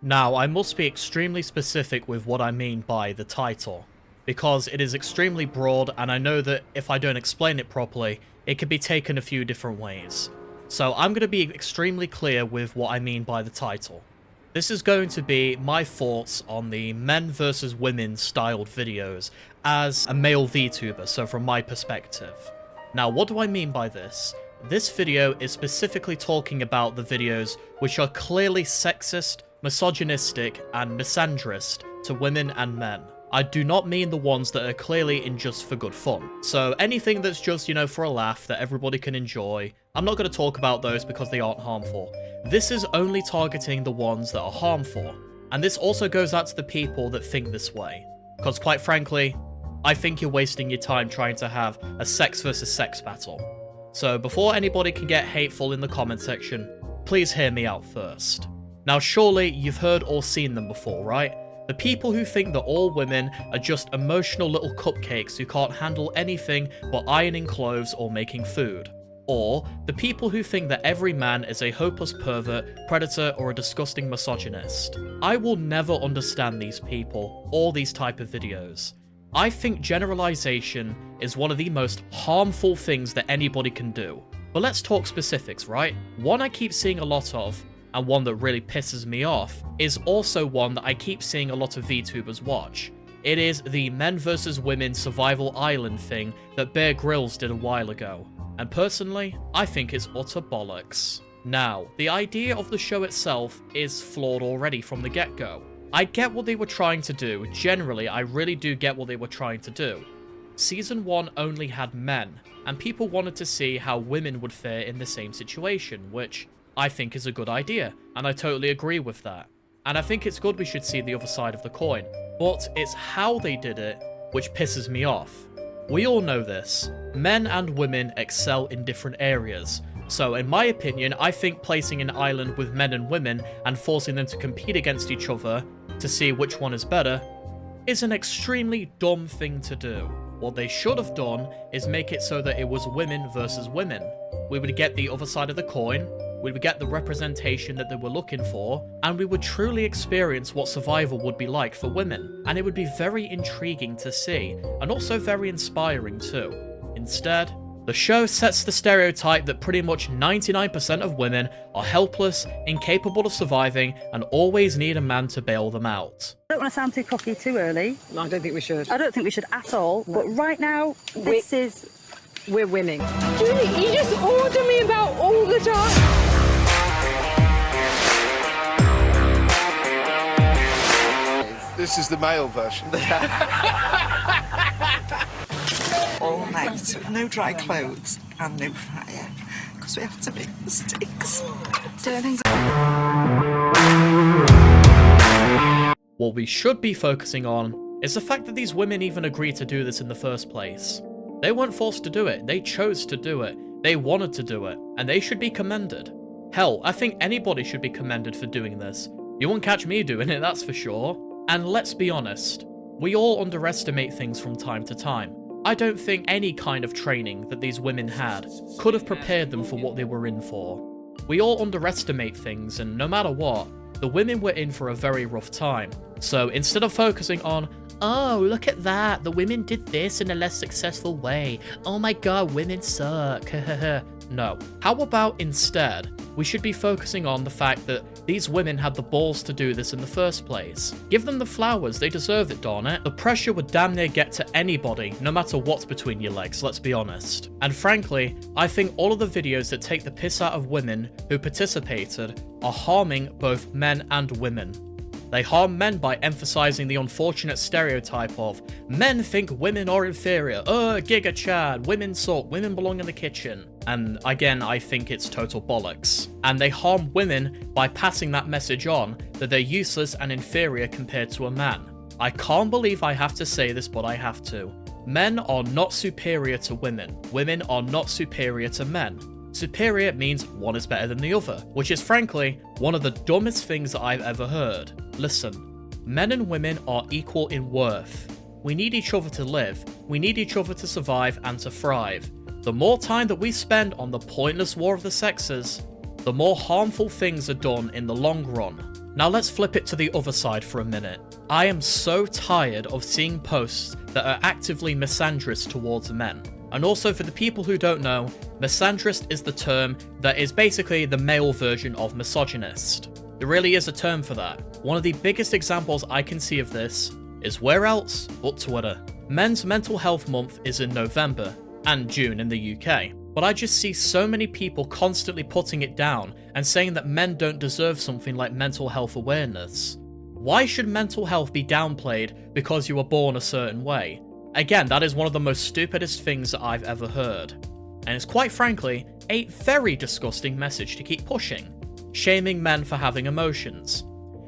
Now, I must be extremely specific with what I mean by the title, because it is extremely broad and I know that if I don't explain it properly, it can be taken a few different ways. So I'm going to be extremely clear with what I mean by the title. This is going to be my thoughts on the men versus women styled videos as a male VTuber, so from my perspective. Now, what do I mean by this? This video is specifically talking about the videos which are clearly sexist, misogynistic, and misandrist to women and men. I do not mean the ones that are clearly in just for good fun. So anything that's just, you know, for a laugh that everybody can enjoy, I'm not going to talk about those because they aren't harmful. This is only targeting the ones that are harmful. And this also goes out to the people that think this way. Because quite frankly, I think you're wasting your time trying to have a sex versus sex battle. So before anybody can get hateful in the comment section, please hear me out first. Now surely you've heard or seen them before, right? The people who think that all women are just emotional little cupcakes who can't handle anything but ironing clothes or making food. Or the people who think that every man is a hopeless pervert, predator, or a disgusting misogynist. I will never understand these people or these type of videos. I think generalization is one of the most harmful things that anybody can do. But let's talk specifics, right? One I keep seeing a lot of, and one that really pisses me off, is also one that I keep seeing a lot of VTubers watch. It is the men versus women survival island thing that Bear Grylls did a while ago. And personally, I think it's utter bollocks. Now, the idea of the show itself is flawed already from the get-go. I get what they were trying to do. Generally, I really do get what they were trying to do. Season 1 only had men, and people wanted to see how women would fare in the same situation, which I think is a good idea, and I totally agree with that. And I think it's good we should see the other side of the coin, but it's how they did it which pisses me off. We all know this. Men and women excel in different areas. So in my opinion, I think placing an island with men and women and forcing them to compete against each other to see which one is better is an extremely dumb thing to do. What they should have done is make it so that it was women versus women. We would get the other side of the coin, we would get the representation that they were looking for, and we would truly experience what survival would be like for women. And it would be very intriguing to see, and also very inspiring too. Instead, the show sets the stereotype that pretty much 99% of women are helpless, incapable of surviving, and always need a man to bail them out. I don't want to sound too cocky too early. No, I don't think we should. I don't think we should at all, but right now, We're winning. Julie, you just order me about all the time. This is the male version. All night, no dry clothes and no fire, because we have to make mistakes. What we should be focusing on is the fact that these women even agreed to do this in the first place. They weren't forced to do it, they chose to do it, they wanted to do it, and they should be commended. Hell, I think anybody should be commended for doing this. You won't catch me doing it, that's for sure. And let's be honest, we all underestimate things from time to time. I don't think any kind of training that these women had could have prepared them for what they were in for. We all underestimate things, and no matter what, the women were in for a very rough time. So instead of focusing on, oh, look at that, the women did this in a less successful way, oh my god, women suck, no. How about instead, we should be focusing on the fact that these women had the balls to do this in the first place. Give them the flowers, they deserve it, darn it. The pressure would damn near get to anybody, no matter what's between your legs, let's be honest. And frankly, I think all of the videos that take the piss out of women who participated are harming both men and women. They harm men by emphasizing the unfortunate stereotype of men think women are inferior, Giga Chad, women suck, women belong in the kitchen. And again, I think it's total bollocks. And they harm women by passing that message on that they're useless and inferior compared to a man. I can't believe I have to say this, but I have to. Men are not superior to women. Women are not superior to men. Superior means one is better than the other, which is frankly one of the dumbest things that I've ever heard. Listen, men and women are equal in worth. We need each other to live, we need each other to survive and to thrive. The more time that we spend on the pointless war of the sexes, the more harmful things are done in the long run. Now let's flip it to the other side for a minute. I am so tired of seeing posts that are actively misandrist towards men. And also, for the people who don't know, misandrist is the term that is basically the male version of misogynist. There really is a term for that. One of the biggest examples I can see of this is where else but Twitter. Men's Mental Health Month is in November, and June in the UK. But I just see so many people constantly putting it down and saying that men don't deserve something like mental health awareness. Why should mental health be downplayed because you were born a certain way? Again, that is one of the most stupidest things that I've ever heard. And it's quite frankly, a very disgusting message to keep pushing. Shaming men for having emotions.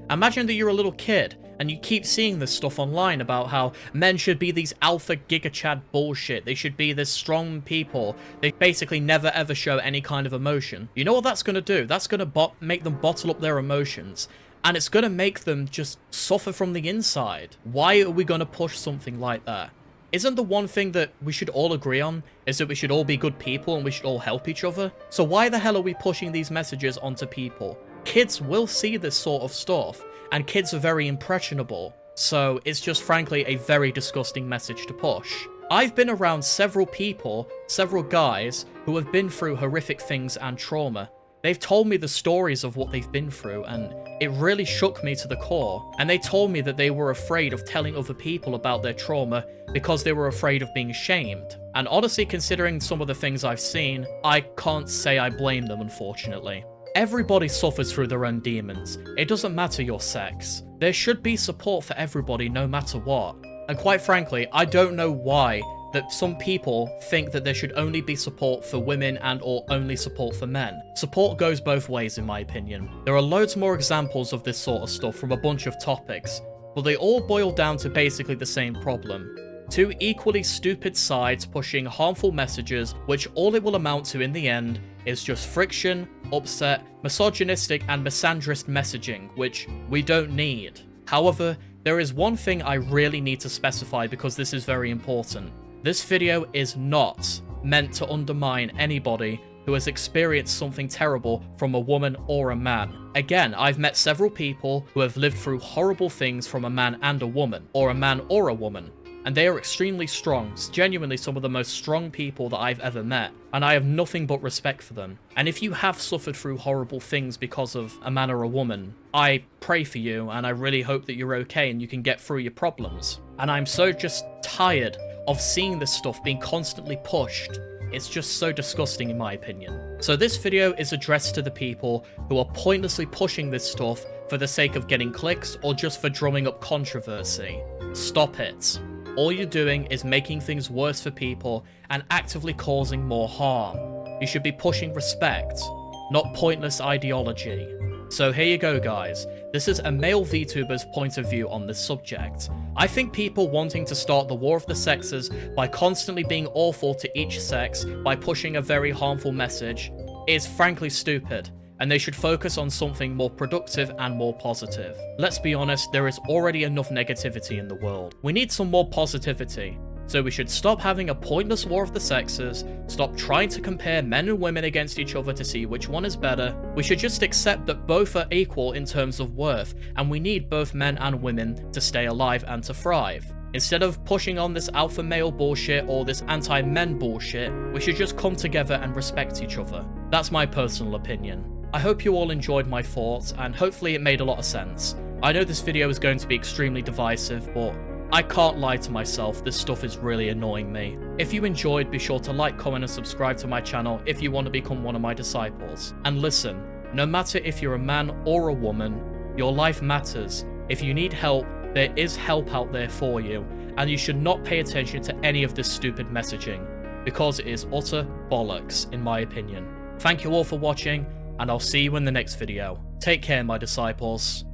Imagine that you're a little kid and you keep seeing this stuff online about how men should be these alpha gigachad bullshit, they should be this strong people, they basically never ever show any kind of emotion. You know what that's going to do? That's going to make them bottle up their emotions, and it's going to make them just suffer from the inside. Why are we going to push something like that? Isn't the one thing that we should all agree on is that we should all be good people and we should all help each other? So why the hell are we pushing these messages onto people? Kids will see this sort of stuff, and kids are very impressionable, so it's just frankly a very disgusting message to push. I've been around several people, several guys, who have been through horrific things and trauma. They've told me the stories of what they've been through, and it really shook me to the core. And they told me that they were afraid of telling other people about their trauma because they were afraid of being shamed. And honestly, considering some of the things I've seen, I can't say I blame them, unfortunately. Everybody suffers through their own demons. It doesn't matter your sex. There should be support for everybody no matter what. And quite frankly, I don't know why that some people think that there should only be support for women and or only support for men. Support goes both ways in my opinion. There are loads more examples of this sort of stuff from a bunch of topics, but they all boil down to basically the same problem. Two equally stupid sides pushing harmful messages, which all it will amount to in the end is just friction, upset, misogynistic and misandrist messaging, which we don't need. However, there is one thing I really need to specify because this is very important. This video is not meant to undermine anybody who has experienced something terrible from a woman or a man. Again, I've met several people who have lived through horrible things from a man and a woman, or a man or a woman. And they are extremely strong, genuinely some of the most strong people that I've ever met, and I have nothing but respect for them. And if you have suffered through horrible things because of a man or a woman, I pray for you, and I really hope that you're okay and you can get through your problems. And I'm so just tired of seeing this stuff being constantly pushed. It's just so disgusting in my opinion. So this video is addressed to the people who are pointlessly pushing this stuff for the sake of getting clicks or just for drumming up controversy. Stop it. All you're doing is making things worse for people and actively causing more harm. You should be pushing respect, not pointless ideology. So here you go guys, this is a male VTuber's point of view on this subject. I think people wanting to start the war of the sexes by constantly being awful to each sex by pushing a very harmful message is frankly stupid, and they should focus on something more productive and more positive. Let's be honest, there is already enough negativity in the world. We need some more positivity. So we should stop having a pointless war of the sexes, stop trying to compare men and women against each other to see which one is better. We should just accept that both are equal in terms of worth, and we need both men and women to stay alive and to thrive. Instead of pushing on this alpha male bullshit or this anti-men bullshit, we should just come together and respect each other. That's my personal opinion. I hope you all enjoyed my thoughts, and hopefully it made a lot of sense. I know this video is going to be extremely divisive, but I can't lie to myself, this stuff is really annoying me. If you enjoyed, be sure to like, comment and subscribe to my channel if you want to become one of my disciples. And listen, no matter if you're a man or a woman, your life matters. If you need help, there is help out there for you, and you should not pay attention to any of this stupid messaging, because it is utter bollocks in my opinion. Thank you all for watching, and I'll see you in the next video. Take care, my disciples.